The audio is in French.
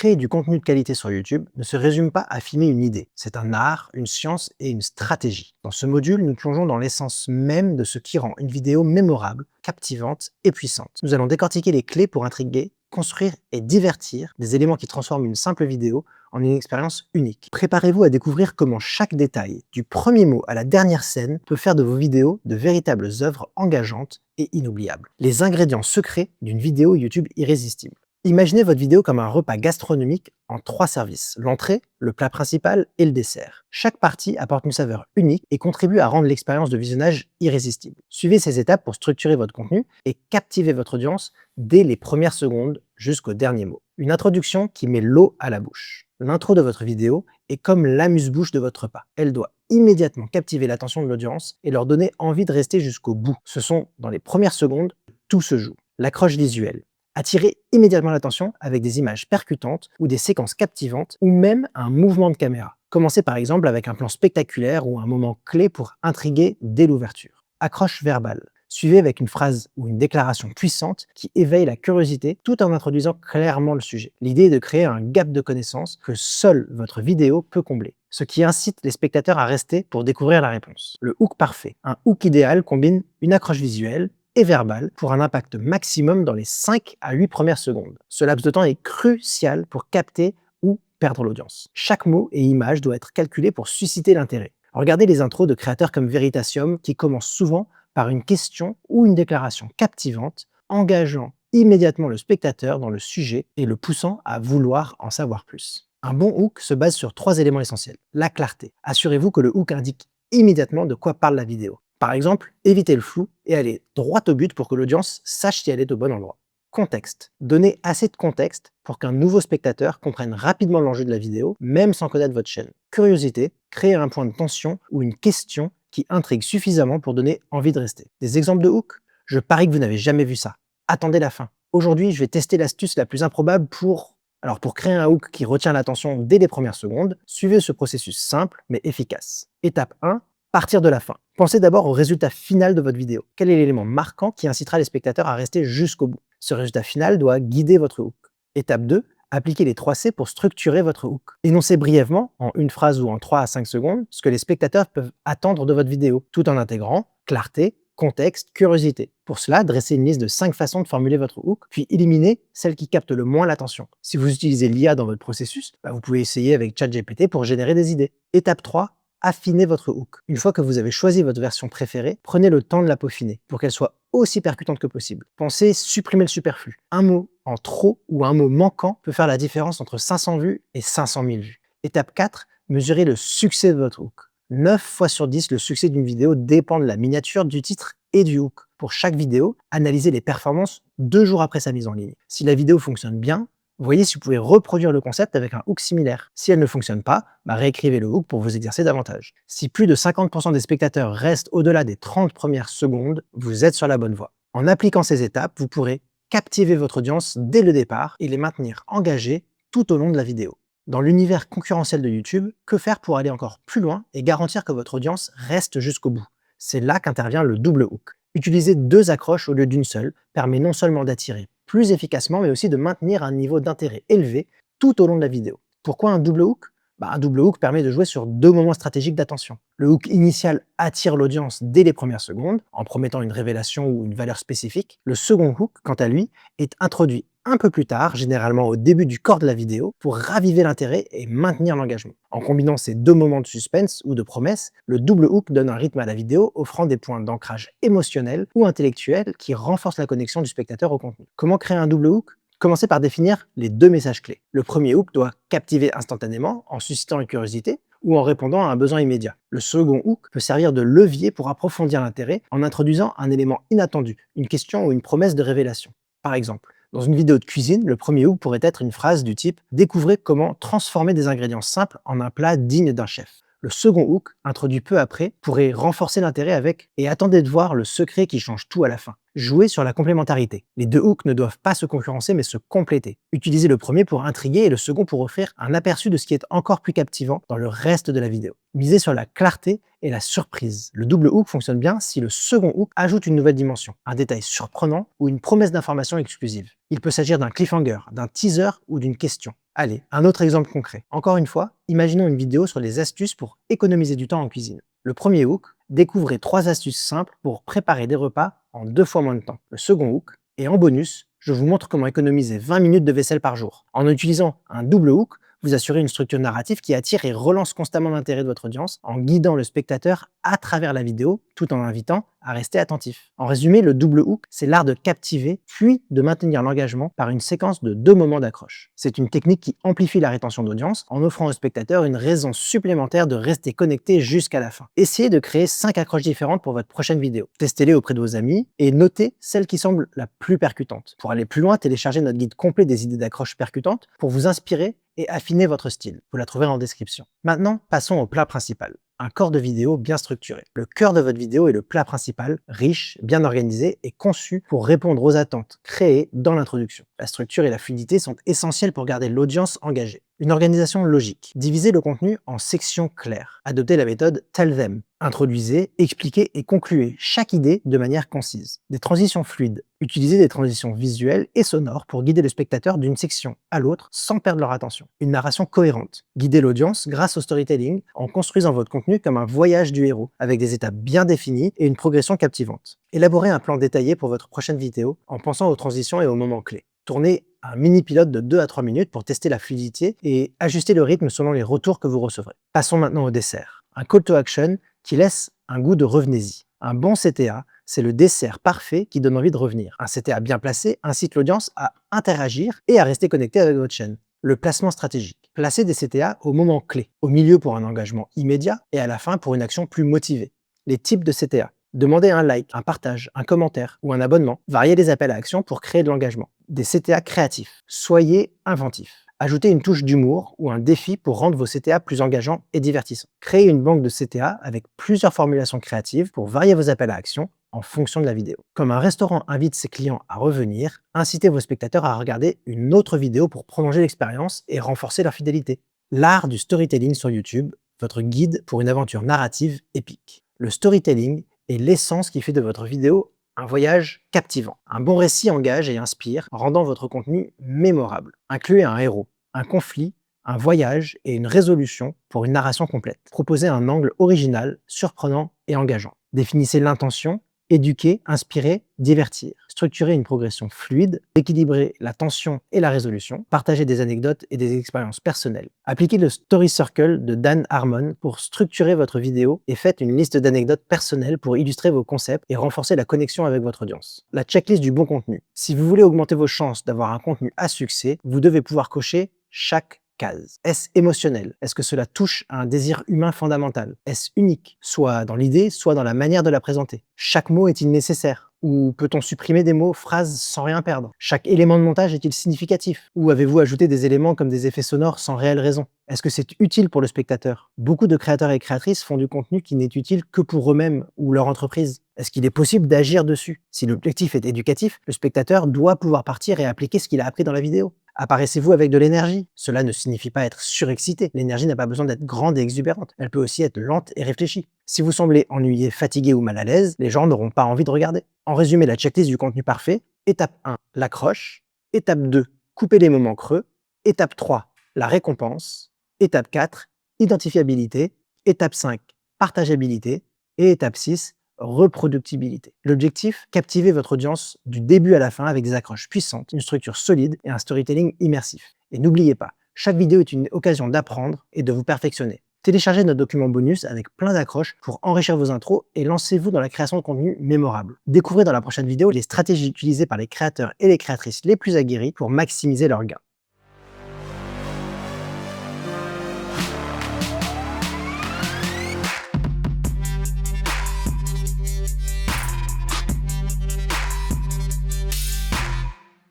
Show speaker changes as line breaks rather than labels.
Créer du contenu de qualité sur YouTube ne se résume pas à filmer une idée. C'est un art, une science et une stratégie. Dans ce module, nous plongeons dans l'essence même de ce qui rend une vidéo mémorable, captivante et puissante. Nous allons décortiquer les clés pour intriguer, construire et divertir, des éléments qui transforment une simple vidéo en une expérience unique. Préparez-vous à découvrir comment chaque détail, du premier mot à la dernière scène, peut faire de vos vidéos de véritables œuvres engageantes et inoubliables. Les ingrédients secrets d'une vidéo YouTube irrésistible. Imaginez votre vidéo comme un repas gastronomique en 3 services, l'entrée, le plat principal et le dessert. Chaque partie apporte une saveur unique et contribue à rendre l'expérience de visionnage irrésistible. Suivez ces étapes pour structurer votre contenu et captiver votre audience dès les premières secondes jusqu'au dernier mot. Une introduction qui met l'eau à la bouche. L'intro de votre vidéo est comme l'amuse-bouche de votre repas. Elle doit immédiatement captiver l'attention de l'audience et leur donner envie de rester jusqu'au bout. Ce sont dans les premières secondes que tout se joue. L'accroche visuelle. Attirez immédiatement l'attention avec des images percutantes ou des séquences captivantes ou même un mouvement de caméra. Commencez par exemple avec un plan spectaculaire ou un moment clé pour intriguer dès l'ouverture. Accroche verbale. Suivez avec une phrase ou une déclaration puissante qui éveille la curiosité tout en introduisant clairement le sujet. L'idée est de créer un gap de connaissances que seule votre vidéo peut combler, ce qui incite les spectateurs à rester pour découvrir la réponse. Le hook parfait. Un hook idéal combine une accroche visuelle et verbal pour un impact maximum dans les 5 à 8 premières secondes. Ce laps de temps est crucial pour capter ou perdre l'audience. Chaque mot et image doit être calculé pour susciter l'intérêt. Regardez les intros de créateurs comme Veritasium qui commencent souvent par une question ou une déclaration captivante, engageant immédiatement le spectateur dans le sujet et le poussant à vouloir en savoir plus. Un bon hook se base sur 3 éléments essentiels. La clarté. Assurez-vous que le hook indique immédiatement de quoi parle la vidéo. Par exemple, évitez le flou et allez droit au but pour que l'audience sache si elle est au bon endroit. Contexte. Donnez assez de contexte pour qu'un nouveau spectateur comprenne rapidement l'enjeu de la vidéo, même sans connaître votre chaîne. Curiosité. Créez un point de tension ou une question qui intrigue suffisamment pour donner envie de rester. Des exemples de hook? Je parie que vous n'avez jamais vu ça. Attendez la fin. Aujourd'hui, je vais tester l'astuce la plus improbable pour créer un hook qui retient l'attention dès les premières secondes. Suivez ce processus simple mais efficace. Étape 1. Partir de la fin. Pensez d'abord au résultat final de votre vidéo. Quel est l'élément marquant qui incitera les spectateurs à rester jusqu'au bout? Ce résultat final doit guider votre hook. Étape 2. Appliquez les 3 C pour structurer votre hook. Énoncez brièvement, en une phrase ou en 3 à 5 secondes, ce que les spectateurs peuvent attendre de votre vidéo, tout en intégrant clarté, contexte, curiosité. Pour cela, dressez une liste de 5 façons de formuler votre hook, puis éliminez celles qui captent le moins l'attention. Si vous utilisez l'IA dans votre processus, vous pouvez essayer avec ChatGPT pour générer des idées. Étape 3. Affinez votre hook. Une fois que vous avez choisi votre version préférée, prenez le temps de la peaufiner pour qu'elle soit aussi percutante que possible. Pensez supprimer le superflu. Un mot en trop ou un mot manquant peut faire la différence entre 500 vues et 500 000 vues. Étape 4. Mesurez le succès de votre hook. 9 fois sur 10, le succès d'une vidéo dépend de la miniature, du titre et du hook. Pour chaque vidéo, analysez les performances 2 jours après sa mise en ligne. Si la vidéo fonctionne bien, voyez si vous pouvez reproduire le concept avec un hook similaire. Si elle ne fonctionne pas, réécrivez le hook pour vous exercer davantage. Si plus de 50% des spectateurs restent au-delà des 30 premières secondes, vous êtes sur la bonne voie. En appliquant ces étapes, vous pourrez captiver votre audience dès le départ et les maintenir engagés tout au long de la vidéo. Dans l'univers concurrentiel de YouTube, que faire pour aller encore plus loin et garantir que votre audience reste jusqu'au bout? C'est là qu'intervient le double hook. Utiliser 2 accroches au lieu d'une seule permet non seulement d'attirer plus efficacement, mais aussi de maintenir un niveau d'intérêt élevé tout au long de la vidéo. Pourquoi un double hook? Un double hook permet de jouer sur 2 moments stratégiques d'attention. Le hook initial attire l'audience dès les premières secondes, en promettant une révélation ou une valeur spécifique. Le second hook, quant à lui, est introduit un peu plus tard, généralement au début du corps de la vidéo, pour raviver l'intérêt et maintenir l'engagement. En combinant ces 2 moments de suspense ou de promesse, le double hook donne un rythme à la vidéo, offrant des points d'ancrage émotionnel ou intellectuel qui renforcent la connexion du spectateur au contenu. Comment créer un double hook? Commencez par définir les 2 messages clés. Le premier hook doit captiver instantanément en suscitant une curiosité ou en répondant à un besoin immédiat. Le second hook peut servir de levier pour approfondir l'intérêt en introduisant un élément inattendu, une question ou une promesse de révélation. Par exemple, dans une vidéo de cuisine, le premier hook pourrait être une phrase du type « Découvrez comment transformer des ingrédients simples en un plat digne d'un chef ». Le second hook, introduit peu après, pourrait renforcer l'intérêt avec « Et attendez de voir le secret qui change tout à la fin ». Jouez sur la complémentarité. Les 2 hooks ne doivent pas se concurrencer mais se compléter. Utilisez le premier pour intriguer et le second pour offrir un aperçu de ce qui est encore plus captivant dans le reste de la vidéo. Misez sur la clarté et la surprise. Le double hook fonctionne bien si le second hook ajoute une nouvelle dimension, un détail surprenant ou une promesse d'information exclusive. Il peut s'agir d'un cliffhanger, d'un teaser ou d'une question. Allez, un autre exemple concret. Encore une fois, imaginons une vidéo sur les astuces pour économiser du temps en cuisine. Le premier hook, découvrez 3 astuces simples pour préparer des repas en 2 fois moins de temps. Le second hook, et en bonus, je vous montre comment économiser 20 minutes de vaisselle par jour. En utilisant un double hook, vous assurez une structure narrative qui attire et relance constamment l'intérêt de votre audience en guidant le spectateur à travers la vidéo tout en l'invitant à rester attentif. En résumé, le double hook, c'est l'art de captiver puis de maintenir l'engagement par une séquence de 2 moments d'accroche. C'est une technique qui amplifie la rétention d'audience en offrant au spectateur une raison supplémentaire de rester connecté jusqu'à la fin. Essayez de créer 5 accroches différentes pour votre prochaine vidéo. Testez-les auprès de vos amis et notez celle qui semble la plus percutante. Pour aller plus loin, téléchargez notre guide complet des idées d'accroche percutantes pour vous inspirer et affiner votre style. Vous la trouverez en description. Maintenant, passons au plat principal. Un corps de vidéo bien structuré. Le cœur de votre vidéo est le plat principal, riche, bien organisé et conçu pour répondre aux attentes créées dans l'introduction. La structure et la fluidité sont essentielles pour garder l'audience engagée. Une organisation logique. Divisez le contenu en sections claires. Adoptez la méthode Tell Them. Introduisez, expliquez et concluez chaque idée de manière concise. Des transitions fluides. Utilisez des transitions visuelles et sonores pour guider le spectateur d'une section à l'autre sans perdre leur attention. Une narration cohérente. Guidez l'audience grâce au storytelling en construisant votre contenu comme un voyage du héros, avec des étapes bien définies et une progression captivante. Élaborez un plan détaillé pour votre prochaine vidéo en pensant aux transitions et aux moments clés. Tournez un mini-pilote de 2 à 3 minutes pour tester la fluidité et ajuster le rythme selon les retours que vous recevrez. Passons maintenant au dessert. Un call to action qui laisse un goût de revenez-y. Un bon CTA, c'est le dessert parfait qui donne envie de revenir. Un CTA bien placé incite l'audience à interagir et à rester connecté avec votre chaîne. Le placement stratégique. Placez des CTA au moment clé, au milieu pour un engagement immédiat et à la fin pour une action plus motivée. Les types de CTA. Demandez un like, un partage, un commentaire ou un abonnement. Variez les appels à action pour créer de l'engagement. Des CTA créatifs. Soyez inventifs. Ajoutez une touche d'humour ou un défi pour rendre vos CTA plus engageants et divertissants. Créez une banque de CTA avec plusieurs formulations créatives pour varier vos appels à action en fonction de la vidéo. Comme un restaurant invite ses clients à revenir, incitez vos spectateurs à regarder une autre vidéo pour prolonger l'expérience et renforcer leur fidélité. L'art du storytelling sur YouTube, votre guide pour une aventure narrative épique. Le storytelling est l'essence qui fait de votre vidéo un voyage captivant. Un bon récit engage et inspire, rendant votre contenu mémorable. Incluez un héros, un conflit, un voyage et une résolution pour une narration complète. Proposez un angle original, surprenant et engageant. Définissez l'intention, éduquer, inspirer, divertir. Structurez une progression fluide, équilibrez la tension et la résolution, partagez des anecdotes et des expériences personnelles. Appliquez le Story Circle de Dan Harmon pour structurer votre vidéo et faites une liste d'anecdotes personnelles pour illustrer vos concepts et renforcer la connexion avec votre audience. La checklist du bon contenu. Si vous voulez augmenter vos chances d'avoir un contenu à succès, vous devez pouvoir cocher chaque case. Est-ce émotionnel? Est-ce que cela touche à un désir humain fondamental? Est-ce unique, soit dans l'idée, soit dans la manière de la présenter? Chaque mot est-il nécessaire? Ou peut-on supprimer des mots, phrases sans rien perdre? Chaque élément de montage est-il significatif? Ou avez-vous ajouté des éléments comme des effets sonores sans réelle raison? Est-ce que c'est utile pour le spectateur? Beaucoup de créateurs et créatrices font du contenu qui n'est utile que pour eux-mêmes ou leur entreprise. Est-ce qu'il est possible d'agir dessus? Si l'objectif est éducatif, le spectateur doit pouvoir partir et appliquer ce qu'il a appris dans la vidéo. Apparaissez-vous avec de l'énergie? Cela ne signifie pas être surexcité. L'énergie n'a pas besoin d'être grande et exubérante. Elle peut aussi être lente et réfléchie. Si vous semblez ennuyé, fatigué ou mal à l'aise, les gens n'auront pas envie de regarder. En résumé, la checklist du contenu parfait. Étape 1, l'accroche. Étape 2, couper les moments creux. Étape 3, la récompense. Étape 4, identifiabilité. Étape 5, partageabilité. Et étape 6, reproductibilité. L'objectif, captiver votre audience du début à la fin avec des accroches puissantes, une structure solide et un storytelling immersif. Et n'oubliez pas, chaque vidéo est une occasion d'apprendre et de vous perfectionner. Téléchargez notre document bonus avec plein d'accroches pour enrichir vos intros et lancez-vous dans la création de contenu mémorable. Découvrez dans la prochaine vidéo les stratégies utilisées par les créateurs et les créatrices les plus aguerris pour maximiser leurs gains.